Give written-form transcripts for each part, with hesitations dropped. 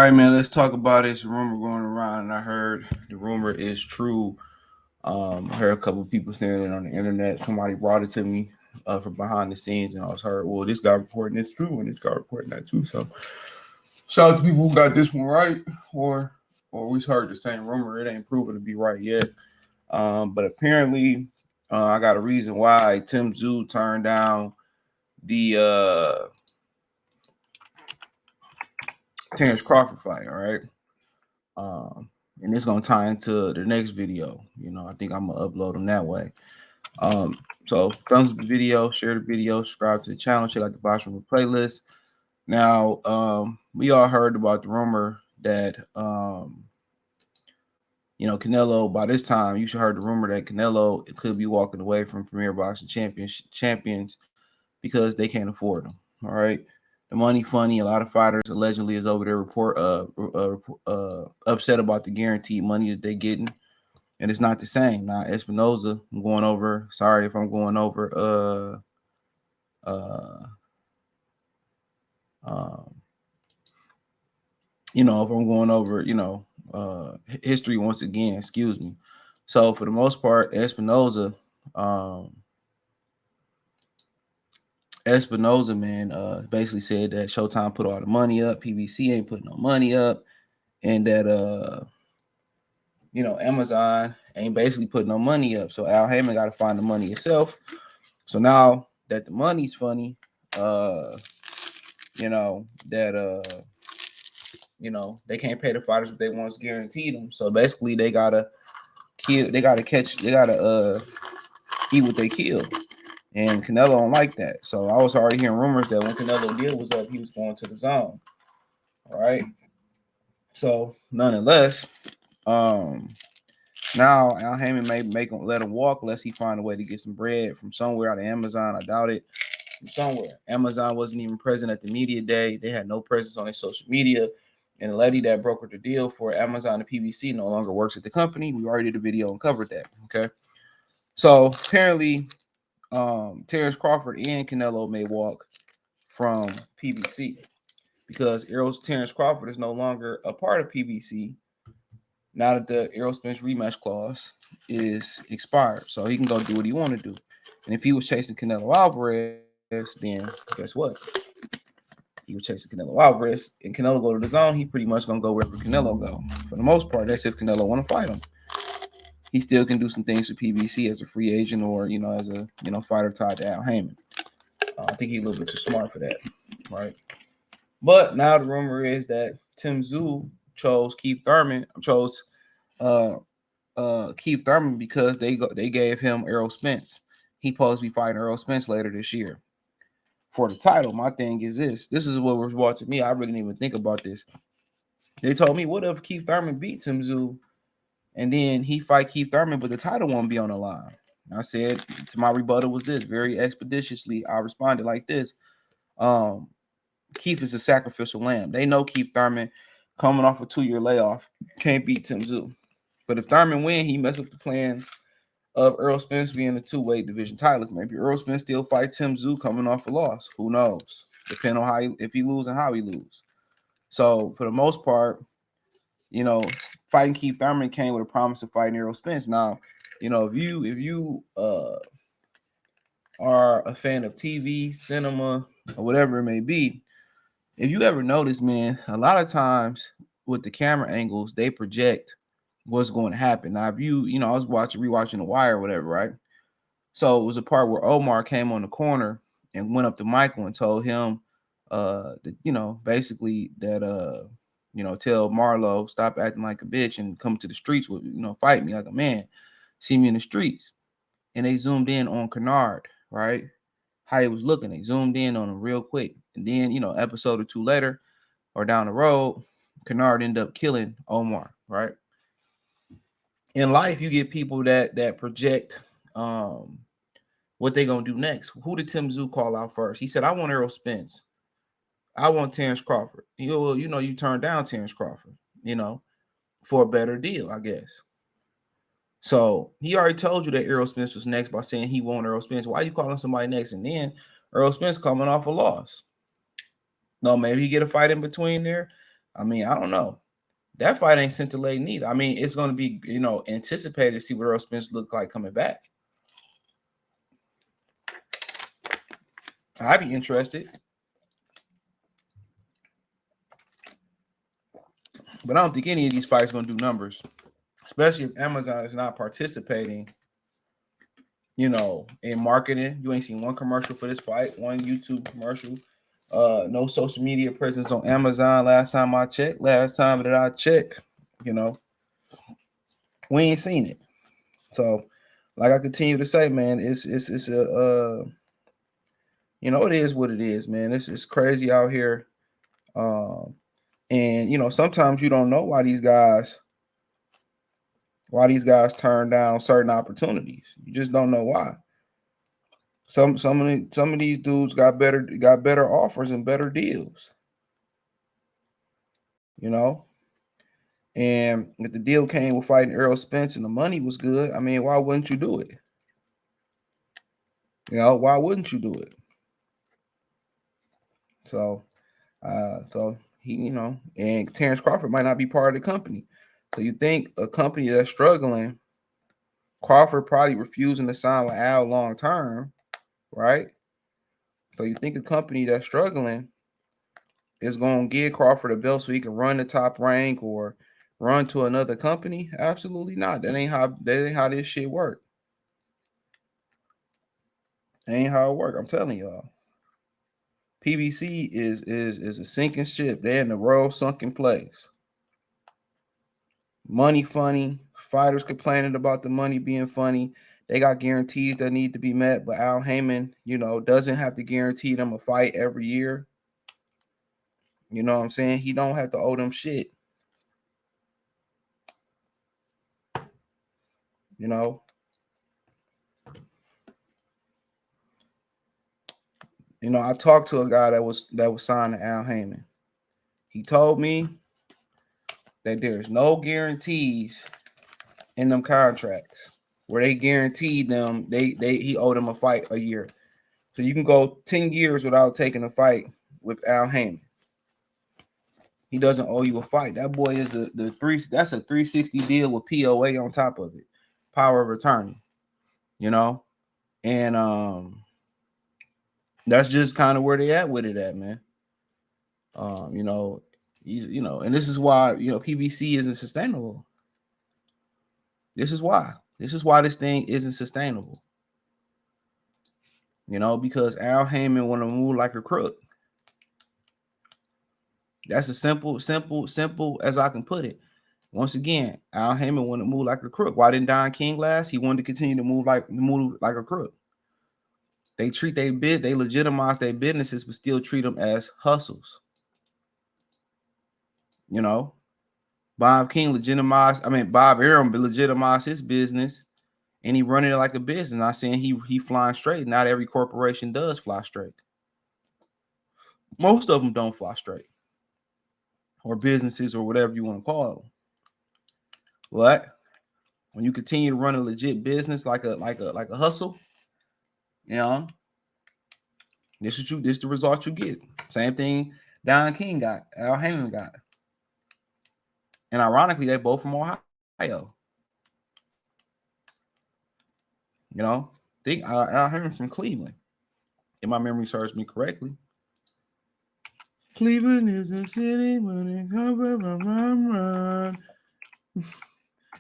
right, man, let's talk about this rumor going around. And I heard the rumor is true. I heard a couple of people saying it on the internet. Somebody brought it to me from behind the scenes, and I was heard, well, this guy reporting it's true, and this guy reporting that too. So shout out to people who got this one right, or we heard the same rumor. It ain't proven to be right yet. But apparently, I got a reason why Tszyu turned down the Terrence Crawford fight. All right. And it's gonna tie into the next video. I think I'm gonna upload them that way. So thumbs up the video, share the video, subscribe to the channel, check out the box room playlist. Now, we all heard about the rumor that Canelo, by this time, you should heard the rumor that Canelo could be walking away from Premier Boxing champions because they can't afford them. All right. The money funny. A lot of fighters allegedly is over there upset about the guaranteed money that they're getting, and it's not the same. Now Espinoza, I'm going over. Sorry if I'm going over. If I'm going over, history once again. Excuse me. So for the most part, Espinoza, man, basically said that Showtime put all the money up. PBC ain't putting no money up, and that Amazon ain't basically putting no money up. So Al Haymon got to find the money himself. So now that the money's funny, they can't pay the fighters what they once guaranteed them. So basically, they gotta kill. They gotta eat what they kill. And Canelo don't like that. So I was already hearing rumors that when Canelo deal was up, he was going to the zone. All right. So nonetheless, now Al Haymon may let him walk unless he find a way to get some bread from somewhere out of Amazon. I doubt it. From somewhere. Amazon wasn't even present at the media day. They had no presence on their social media. And the lady that brokered the deal for Amazon and PBC no longer works at the company. We already did a video and covered that. Okay. So apparently, Terrence Crawford and Canelo may walk from PBC because Terrence Crawford is no longer a part of PBC now that the Errol Spence rematch clause is expired. So he can go do what he want to do. And if he was chasing Canelo Alvarez, then guess what? He was chasing Canelo Alvarez, and Canelo go to the zone. He pretty much gonna go wherever Canelo go. For the most part, that's if Canelo want to fight him. He still can do some things for PBC as a free agent or as a fighter tied to Al Haymon. I think he's a little bit too smart for that, right? But now the rumor is that Tszyu chose Keith Thurman because they gave him Errol Spence. He supposed to be fighting Errol Spence later this year for the title. My thing is this is what was brought to me. I really didn't even think about this. They told me, what if Keith Thurman beat Tszyu and then he fight Keith Thurman, but the title won't be on the line? I said, to my rebuttal was this, very expeditiously, I responded like this. Keith is a sacrificial lamb. They know Keith Thurman, coming off a 2-year layoff, can't beat Tszyu. But if Thurman win, he messes up the plans of Errol Spence being the 2-weight division titles. Maybe Errol Spence still fights Tszyu coming off a loss. Who knows? Depending on if he lose and how he lose. So for the most part, fighting Keith Thurman came with a promise of fighting Errol Spence. Now, if you are a fan of TV, cinema, or whatever it may be, if you ever notice, man, a lot of times with the camera angles, they project what's going to happen. Now, if I was rewatching The Wire or whatever, right? So it was a part where Omar came on the corner and went up to Michael and told him, basically that, tell Marlo, stop acting like a bitch and come to the streets with, fight me like a man, see me in the streets. And they zoomed in on Kennard, right? How he was looking. They zoomed in on him real quick. And then, episode or two later or down the road, Kennard ended up killing Omar, right? In life, you get people that project what they gonna do next. Who did Tszyu call out first? He said, I want Errol Spence. I want Terrence Crawford. You turned down Terrence Crawford, for a better deal, I guess. So he already told you that Errol Spence was next by saying he want Errol Spence. Why are you calling somebody next? And then Errol Spence coming off a loss. No, maybe he get a fight in between there. I mean, I don't know. That fight ain't scintillating either. I mean, it's going to be, anticipated to see what Errol Spence look like coming back. I'd be interested. But I don't think any of these fights going to do numbers, especially if Amazon is not participating, in marketing. You ain't seen one commercial for this fight, one YouTube commercial. No social media presence on Amazon. Last time I checked, we ain't seen it. So, like I continue to say, man, it is what it is, man. It's crazy out here. And sometimes you don't know why these guys turn down certain opportunities. You just don't know why. Some of these dudes got better offers and better deals. And if the deal came with fighting Errol Spence and the money was good, I mean, why wouldn't you do it? Why wouldn't you do it? So he, and Terrence Crawford might not be part of the company. So you think a company that's struggling, Crawford probably refusing to sign with Al long term, right? So you think a company that's struggling is going to give Crawford a belt so he can run the top rank or run to another company? Absolutely not. That ain't how this shit work. That ain't how it work. I'm telling y'all. PBC is a sinking ship. They're in the royal sunken place. Money funny. Fighters complaining about the money being funny. They got guarantees that need to be met, but Al Haymon, doesn't have to guarantee them a fight every year. You know what I'm saying? He don't have to owe them shit. I talked to a guy that was signed to Al Haymon. He told me that there's no guarantees in them contracts where they guaranteed them he owed them a fight a year. So you can go 10 years without taking a fight with Al Haymon. He doesn't owe you a fight. That boy is that's a 360 deal with POA on top of it. Power of attorney. And that's just kind of where they at with it at, man. And this is why, PBC isn't sustainable. This is why this thing isn't sustainable. Because Al Haymon want to move like a crook. That's as simple as I can put it. Once again, Al Haymon want to move like a crook. Why didn't Don King last? He wanted to continue to move like a crook. They legitimize their businesses, but still treat them as hustles. Bob Arum legitimized his business, and he running it like a business. Not saying he flying straight. Not every corporation does fly straight. Most of them don't fly straight, or businesses, or whatever you want to call them. But when you continue to run a legit business like a hustle, this is the result you get. Same thing Don King got, Al Haymon got. And ironically, they both from Ohio. Think Al Haymon from Cleveland, if my memory serves me correctly. Cleveland is a city when it comes from a run.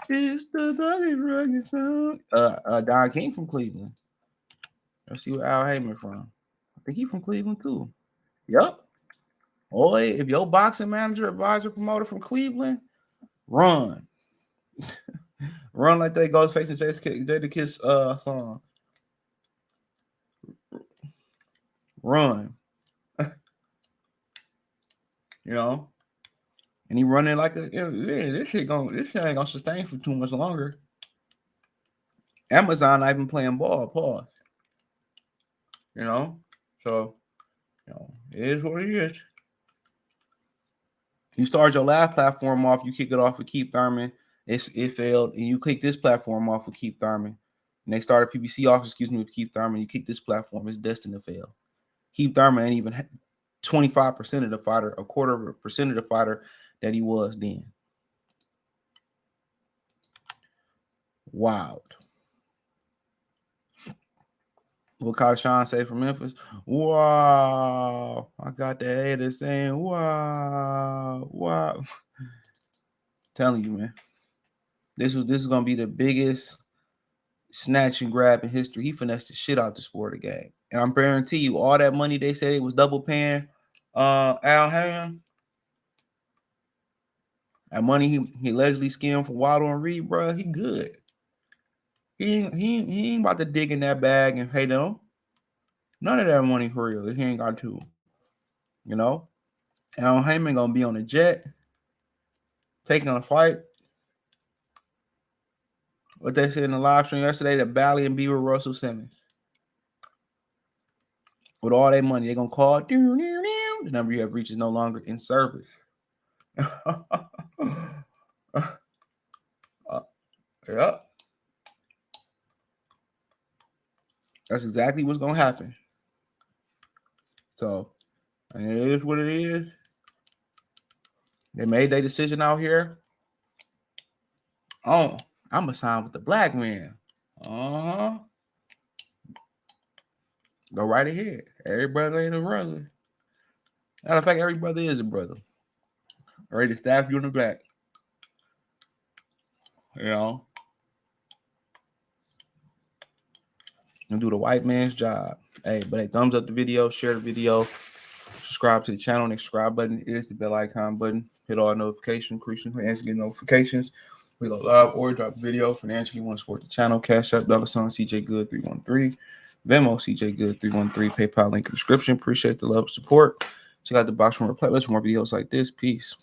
It's the rugged sound. Don King from Cleveland. Let's see where Al Haymon from. I think he's from Cleveland too. Yep. Boy, if your boxing manager, advisor, promoter from Cleveland, run. Run like they Ghostface and Jadakiss song. Run. And he running like this shit ain't gonna sustain for too much longer. Amazon not even playing ball. Pause. So it is what it is. You start your last platform off, you kick it off with Keith Thurman. It failed, and you kick this platform off with Keith Thurman. And they started PBC off, with Keith Thurman. You kick this platform, it's destined to fail. Keith Thurman ain't even 25% of the fighter, a quarter of a percent of the fighter that he was then. Wild. What Karshawn say from Memphis? Wow. I got the haters saying, wow. Wow. Telling you, man. This is gonna be the biggest snatch and grab in history. He finessed the shit out the sport of game. And I'm guarantee you, all that money they said it was double paying Al Haymon. That money he allegedly skimmed from Waddle and Reed, bro. He good. He ain't about to dig in that bag and pay them. None of that money for real. He ain't got to. You know? Al Haymon gonna be on a jet, taking a flight. What they said in the live stream yesterday, the Bally and Beaver Russell Simmons. With all their money, they're gonna call the number you have reached is no longer in service. Yep. That's exactly what's gonna happen. So, and it is what it is. They made their decision out here. Oh, I'm gonna sign with the black man. Uh-huh. Go right ahead. Every brother ain't a brother. Matter of fact, every brother is a brother. Ready to stab you in the back. You know? And do the white man's job. Hey, but hey, thumbs up the video, share the video, subscribe to the channel. The subscribe button is the bell icon button. Hit all notifications, increasing to get notifications. We go live or drop a video. Financially, you want to support the channel. Cash App, $, CJ Good 313. Venmo, CJ Good 313. PayPal link in the description. Appreciate the love and support. Check out the box from our playlist for more videos like this. Peace.